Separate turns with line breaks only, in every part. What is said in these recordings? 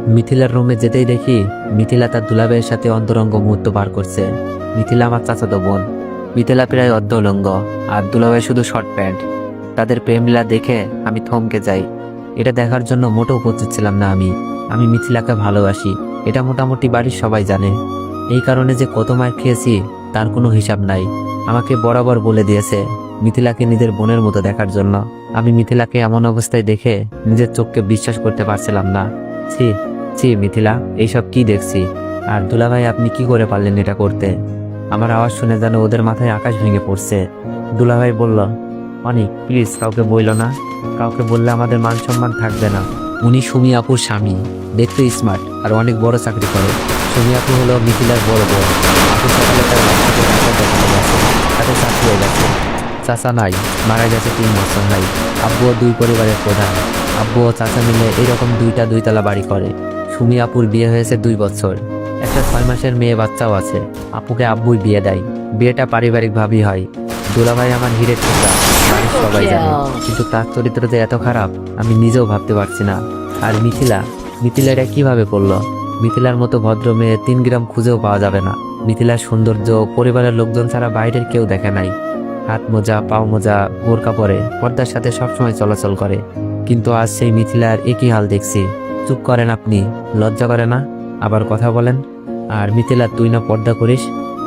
মিথিলার রুমে যেতেই দেখি মিথিলা তার দুলাভাইয়ের সাথে অন্তরঙ্গ মুহূর্ত পার করছে। মিথিলা আমার চাচাতো বোন। মিথিলা প্রায় অর্ধউলঙ্গ আর দুলাভাই শুধু শর্ট প্যান্ট। তাদের প্রেমলীলা দেখে আমি থমকে যাই। এটা দেখার জন্য মোটেও প্রস্তুত ছিলাম না আমি। আমি মিথিলাকে ভালোবাসি, এটা মোটামুটি বাড়ির সবাই জানে। এই কারণে যে কত মার খেয়েছি তার কোনো হিসাব নাই। আমাকে বরাবর বলে দিয়েছে মিথিলাকে নিজের বোনের মতো দেখার জন্য। আমি মিথিলাকে এমন অবস্থায় দেখে নিজের চোখকে বিশ্বাস করতে পারছিলাম না। ছি ছি মিথিলা, এইসব কি দেখছি? আর দুলাভাই আপনি কি করে পারলেন এটা করতে? আমার আওয়াজ শুনে যেন ওদের মাথায় আকাশ ভেঙে পড়ছে। দুলাভাই বলল, অনিক প্লিজ কাউকে বইল না, কাউকে বললে আমাদের মান সম্মান থাকবে না। উনি সুমি আপুর স্বামী, দেখতে স্মার্ট আর অনেক বড় চাকরি করে। সুমি আপু হলো মিথিলার বড় বোন। আপু সকালে তার বাচ্চাকে ডাক্তার দেখাতে গেছে, তাতে চাকরি হয়ে গেছে। চাচা নাই, মারা গেছে 3 বছর নাই। আব্বুও 2 পরিবারের প্রধান। আব্বু ও চাচা মিলে এইরকম 2টা 2তলা বাড়ি করে। সুমি আপুর বিয়ে হয়েছে 2 বছর, একটা 6 মাসের মেয়ে বাচ্চাও আছে। আপুকে আব্বুই বিয়ে দেয়, বিয়েটা পারিবারিকভাবেই হয়। দুলাভাই আমার হিরের টুকরা, বাড়ির সবাই জানে। কিন্তু তার চরিত্র যে এত খারাপ আমি নিজেও ভাবতে পারছি না। আর মিথিলা এটা কিভাবে করলো? মিথিলার মতো ভদ্র মেয়ে 3 গ্রাম খুঁজেও পাওয়া যাবে না। মিথিলার সৌন্দর্য পরিবারের লোকজন ছাড়া বাইরের কেউ দেখে নাই। হাত মোজা, পাও মোজা, বোরকা পরে পর্দার সাথে সবসময় চলাচল করে। কিন্তু আজ সেই মিথিলার একই হাল দেখছি। চুপ করেন আপনি, লজ্জা করে না? আবার কথা বলেন। আর মিথিলা, তুই না পর্দা করিস,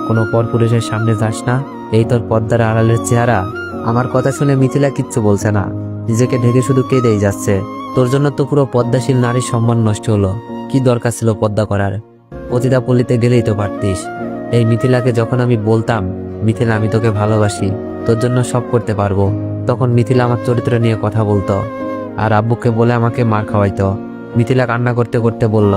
কোনো পরপুরুষের সামনে যাস না, এই তোর পর্দার আড়ালের চেহারা? আমার কথা শুনে মিথিলা কিচ্ছু বলছে না, নিজেকে ঢেকে শুধু কেঁদেই যাচ্ছে। তোর জন্য তো পুরো পদ্মাশীল নারীর সম্মান নষ্ট হলো। কি দরকার ছিল পর্দা করার? পতিতা পল্লীতে গেলেই তো পারতিস। এই মিথিলাকে যখন আমি বলতাম, মিথিলা আমি তোকে ভালোবাসি, তোর জন্য সব করতে পারবো, তখন মিথিলা আমার চরিত্র নিয়ে কথা বলতো আর আব্বুকে বলে আমাকে মার খাওয়াইতো। মিথিলা কান্না করতে করতে বলল,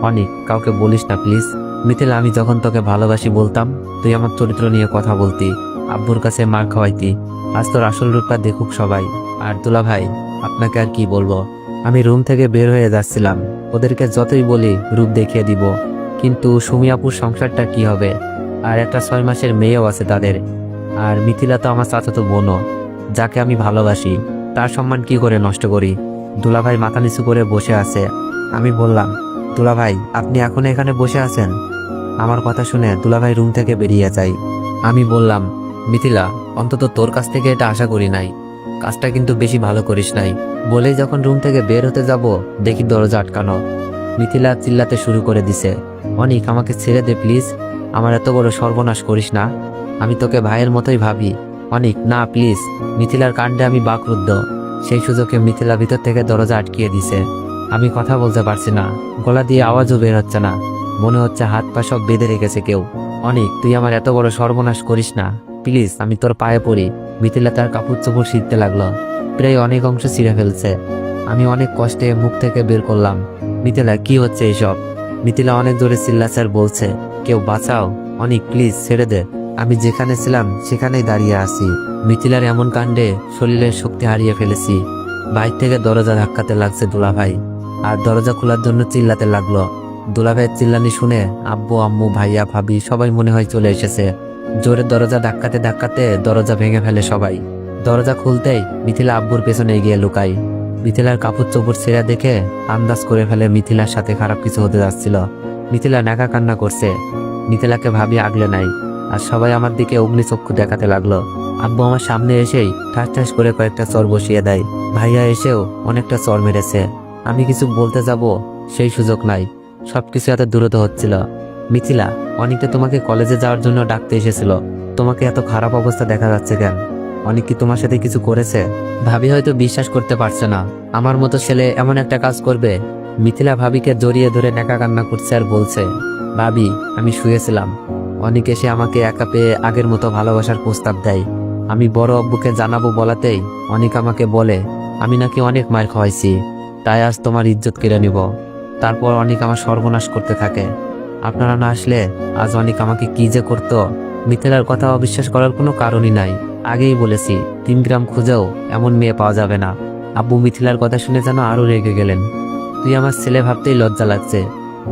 অনিক কাউকে বলিস না প্লিজ। মিথিলা, আমি যখন তোকে ভালোবাসি বলতাম, তুই আমার চরিত্র নিয়ে কথা বলতি, আব্বুর কাছে মার খাওয়াইতি। আজ তোর আসল রূপটা দেখুক সবাই। আর দুলা ভাই, আপনাকে আর কি বলবো। আমি রুম থেকে বের হয়ে যাচ্ছিলাম, ওদেরকে যতই বলি রূপ দেখিয়ে দিব, কিন্তু সুমি আপুর সংসারটা কি হবে? আর একটা 6 মাসের মেয়েও আছে তাদের। আর মিথিলা তো আমার চাচাতো বোনও, যাকে আমি ভালোবাসি, তার সম্মান কি করে নষ্ট করি? দুলাভাই মাথা নিচু করে বসে আছে। আমি বললাম, দুলাভাই আপনি এখন এখানে বসে আছেন? আমার কথা শুনে দুলাভাই রুম থেকে বেরিয়ে যায়। আমি বললাম, মিথিলা অন্তত তোর কাছ থেকে এটা আশা করি নাই, কাজটা কিন্তু বেশি ভালো করিস নাই। বলেই যখন রুম থেকে বের হতে যাব, দেখি দরজা আটকানো। মিথিলা চিল্লাতে শুরু করে দিছে, অনিক আমাকে ছেড়ে দে প্লিজ, আমার এত বড় সর্বনাশ করিস না, আমি তোকে ভাইয়ের মতোই ভাবি। অনিক না প্লিজ। মিথিলার কাণ্ডে আমি বাকরুদ্ধ। সেই সুযোগে মিথিলা ভিতর থেকে দরজা আটকিয়ে দিছে। আমি কথা বলতে পারছি না, গলা দিয়ে আওয়াজও বের হচ্ছে না, মনে হচ্ছে হাত পা সব বেঁধে রেখেছে কেউ। অনিক তুই আমার এত বড় সর্বনাশ করিস না প্লিজ, আমি তোর পায়ে পড়ি। মিথিলা তার কাপড় চোপড় ছিঁড়তে লাগলো, প্রায় অনেক অংশ ছিঁড়ে ফেলছে। আমি অনেক কষ্টে মুখ থেকে বের করলাম, মিথিলা কি হচ্ছে এইসব? মিথিলা অনেক জোরে চিল্লাচার বলছে, কেউ বাঁচাও, অনিক প্লিজ ছেড়ে দে, আমি যেখানে ছিলাম সেখানেই দাঁড়িয়ে আছি। মিথিলার এমন কাণ্ডে শরীরের শক্তি হারিয়ে ফেলেছি। বাইর থেকে দরজা ধাক্কাতে লাগছে দুলাভাই, আর দরজা খোলার জন্য চিল্লাতে লাগলো। দুলাভাইয়ের চিল্লানি শুনে আব্বু আম্মু ভাইয়া ভাবি সবাই মনে হয় চলে এসেছে। জোরে দরজা ধাক্কাতে ধাক্কাতে দরজা ভেঙে ফেলে সবাই। দরজা খুলতেই মিথিলা আব্বুর পেছনে গিয়ে লুকাই। মিথিলার কাপড় চোপড় ছেঁড়া দেখে আন্দাজ করে ফেলে মিথিলার সাথে খারাপ কিছু হতে যাচ্ছিল। মিথিলা নাকা কান্না করছে। মিথিলাকে ভাবি আগলে নাই, আর সবাই আমার দিকে অগ্নিচক্ষু দেখাতে লাগলো। আব্বু আমার সামনে এসেই ঠাস ঠাস করে কয়েকটা চর বসিয়ে দেয়। ভাইয়া এসেও অনেকটা চর মেরেছে। আমি কিছু বলতে যাব, সেই সুযোগ নাই, সবকিছু এত দ্রুত হচ্ছিল। মিথিলা, অনিকটা তোমাকে কলেজে যাওয়ার জন্য ডাকতে এসেছিল, তোমাকে এত খারাপ অবস্থা দেখা যাচ্ছে কেন? অনিক কি তোমার সাথে কিছু করেছে? ভাবি হয়তো বিশ্বাস করতে পারছে না আমার মতো ছেলে এমন একটা কাজ করবে। মিথিলা ভাবিকে জড়িয়ে ধরে নেকা কান্না করছে আর বলছে, ভাবি আমি শুয়েছিলাম, অনিক এসে আমাকে একা পেয়ে আগের মতো ভালোবাসার প্রস্তাব দেয়। আমি বড় আব্বুকে জানাবো বলাতেই অনিক আমাকে বলে আমি নাকি অনেক মার খাওয়াইছি, তাই আজ তোমার ইজ্জত কেড়ে নিব। তারপর অনিক আমার সর্বনাশ করতে থাকে। আপনারা না আসলে আজ অনিক আমাকে কি যে করতো। মিথিলার কথা অবিশ্বাস করার কোনো কারণই নাই, আগেই বলেছি 3 গ্রাম খুঁজেও এমন মেয়ে পাওয়া যাবে না। আব্বু মিথিলার কথা শুনে যেন আরো রেগে গেলেন। তুই আমার ছেলে ভাবতেই লজ্জা লাগছে,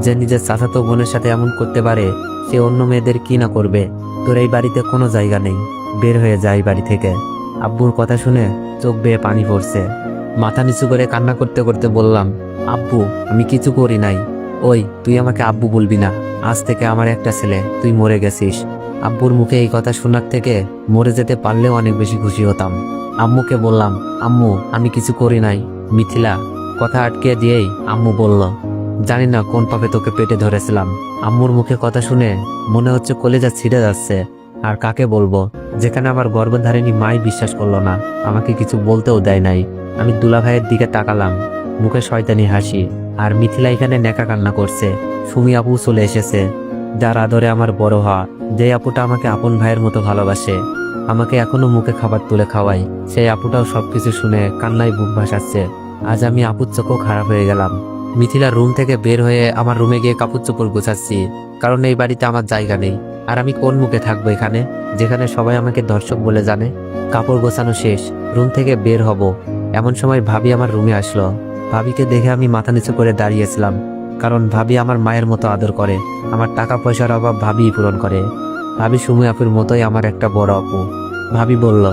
যে নিজের চাচাতো বোনের সাথে এমন করতে পারে, সে অন্য মেয়েদের কি না করবে। তোর এই বাড়িতে কোনো জায়গা নেই, বের হয়ে যায় বাড়ি থেকে। আব্বুর কথা শুনে চোখ বেয়ে পানি পড়ছে। মাথা নিচু করে কান্না করতে করতে বললাম, আব্বু আমি কিছু করি নাই, ওই তুই আমাকে আব্বু বলবি না, আজ থেকে আমার একটা ছেলে, তুই মরে গেছিস। আব্বুর মুখে এই কথা শোনার থেকে মরে যেতে পারলেও অনেক বেশি খুশি হতাম। আম্মুকে বললাম, আম্মু আমি কিছু করি নাই। মিথিলা কথা আটকে দিয়েই আম্মু বলল, জানি না কোন পাপে তোকে পেটে ধরেছিলাম। আম্মুর মুখে কথা শুনে মনে হচ্ছে কলেজা ছিঁড়ে যাচ্ছে। আর কাকে বলবো, যেখানে আমার গর্ভধারিণী মাই বিশ্বাস করলো না, আমাকে কিছু বলতেও দেয় নাই। আমি দুলাভাইয়ের দিকে তাকালাম, মুখে শয়তানি হাসি। আর মিথিলা এখানে নেকা কান্না করছে। সুমি আপু চলে এসেছে, যার আদরে আমার বড় হওয়া, যে আপুটা আমাকে আপন ভাইয়ের মতো ভালোবাসে, আমাকে এখনো মুখে খাবার তুলে খাওয়াই। সেই আপুটাও সবকিছু শুনে কান্নায় বুক ভাসাচ্ছে। আজ আমি আপুর চোখও খারাপ হয়ে গেলাম। মিথিলার রুম থেকে বের হয়ে আমার রুমে গিয়ে কাপড় চোপড় গোছাচ্ছি, কারণ এই বাড়িতে আমার জায়গা নেই। আর আমি কোন মুখে থাকবো এখানে, যেখানে সবাই আমাকে দর্শক বলে জানে। কাপড় গোছানো শেষ, রুম থেকে বের হব, এমন সময় ভাবি আমার রুমে আসলো। ভাবিকে দেখে আমি মাথা নিচু করে দাঁড়িয়েছিলাম, কারণ ভাবি আমার মায়ের মতো আদর করে। আমার টাকা পয়সার অভাব ভাবিই পূরণ করে। ভাবি সুমি আপুর মতোই আমার একটা বড় আপু। ভাবি বলল,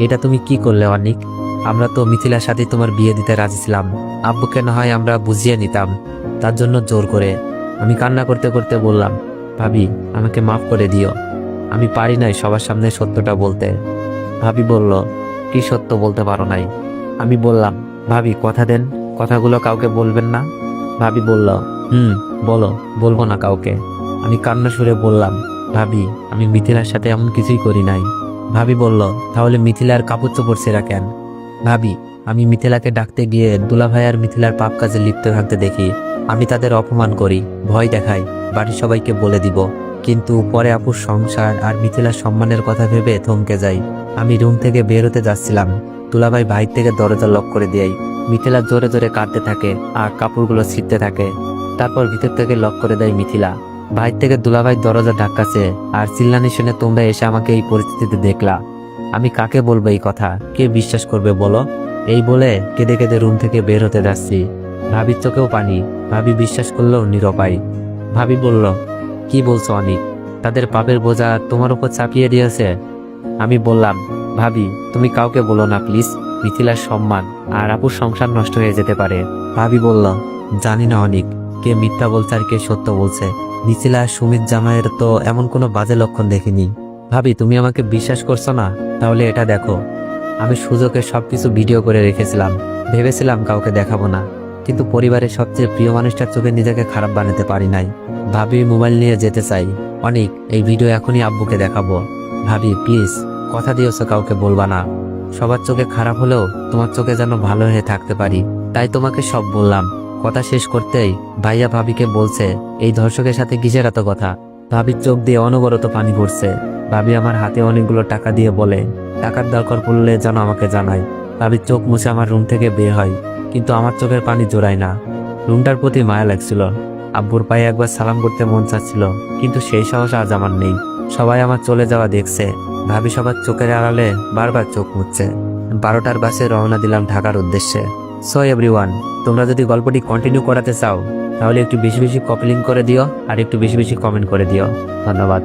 এটা তুমি কি করলে অনিক? আমরা তো মিথিলার সাথে তোমার বিয়ে দিতে রাজি ছিলাম। আব্বুকে না হয় আমরা বুঝিয়ে নিতাম, তার জন্য জোর করে। আমি কান্না করতে করতে বললাম, ভাবি আমাকে মাফ করে দিও, আমি পারি নাই সবার সামনে সত্যটা বলতে। ভাবি বলল, কি সত্য বলতে পারো নাই? আমি বললাম, ভাবি কথা দেন, কথাগুলো কাউকে বলবেন না। ভাবি বলল, বলো, বলবো না কাউকে। আমি কান্না সুরে বললাম, ভাবি আমি মিথিলার সাথে এমন কিছুই করি নাই। ভাবি বলল, তাহলে মিথিলার কাপড় চোপড় ছেঁড়া কেন? ভাবি আমি মিথিলাকে ডাকতে গিয়ে দুলাভাই আর মিথিলার পাপ কাজে লিপ্ত থাকতে দেখি। আমি তাদের অপমান করি, ভয় দেখাই, বাড়ির সবাইকে বলে দিব। কিন্তু পরে আপুর সংসার আর মিথিলার সম্মানের কথা ভেবে থমকে যাই। আমি রুম থেকে বের হতে যাচ্ছিলাম, দুলাভাই বাইর থেকে দরজা লক করে দেয়। মিথিলা জোরে জোরে কাঁদতে থাকে আর কাপড়গুলো ছিঁড়তে থাকে। তারপর ভিতর থেকে লক করে দেয় মিথিলা। বাইর থেকে দুলাভাই দরজা ধাক্কাছে আর চিল্লানি শুনে তোমরা এসে আমাকে এই পরিস্থিতিতে দেখলা। আমি কাকে বলবো এই কথা, কে বিশ্বাস করবে বলো? এই বলে কেঁদে কেঁদে রুম থেকে বের হতে যাচ্ছি। ভাবির চোখেও পানি, ভাবি বিশ্বাস করলেও নিরুপায়। ভাবি বলল, কি বলছো অনিক? তাদের পাপের বোঝা তোমার উপর চাপিয়ে দিয়েছে? আমি বললাম, ভাবি তুমি কাউকে বলো না প্লিজ, মিথিলার সম্মান আর আপুর সংসার নষ্ট হয়ে যেতে পারে। ভাবি বলল, জানি না অনিক, কে মিথ্যা বলছে আর কে সত্য বলছে। মিথিলা আর সুমিত জামাইয়ের তো এমন কোনো বাজে লক্ষণ দেখিনি। ভাবি তুমি আমাকে বিশ্বাস করছো না? তাহলে এটা দেখো, আমি সুযোগে সবকিছু ভিডিও করে রেখেছিলাম, ভেবেছিলাম কাউকে দেখাবো না, কিন্তু পরিবারের সবচেয়ে প্রিয় মানুষটার চোখে নিজেকে খারাপ বানাতে পারি নাই। ভাবি মোবাইল নিয়ে যেতে চাই, অনিক এই ভিডিও এখনই আব্বুকে দেখাবো। ভাবি প্লিজ কথা দিয়েছো কাউকে বলবা না। সবার চোখে খারাপ হলেও তোমার চোখে যেন ভালো হয়ে থাকতে পারি, তাই তোমাকে সব বললাম। কথা শেষ করতেই ভাইয়া ভাবিকে বলছে, এই ধর্ষকের সাথে কিসের এত কথা? ভাবির চোখ দিয়ে অনবরত পানি পড়ছে। ভাবি আমার হাতে অনেকগুলো টাকা দিয়ে বলে, টাকার দরকার পড়লে যেন আমাকে জানাই। ভাবির চোখ মুছে আমার রুম থেকে বের হয়, কিন্তু আমার চোখের পানি জোড়ায় না। রুমটার প্রতি মায়া লাগছিল। আব্বুর পায়ে একবার সালাম করতে মন চাচ্ছিল, কিন্তু সেই সাহস আজ আমার নেই। সবাই আমার চলে যাওয়া দেখছে, ভাবি সবার চোখের আড়ালে বারবার চোখ মুছছে। 12টার বাসে রওনা দিলাম ঢাকার উদ্দেশ্যে। সো এভরিওয়ান, তোমরা যদি গল্পটি কন্টিনিউ করাতে চাও তাহলে একটু বেশি বেশি কপি লিঙ্ক করে দিও আর একটু বেশি বেশি কমেন্ট করে দিও। ধন্যবাদ।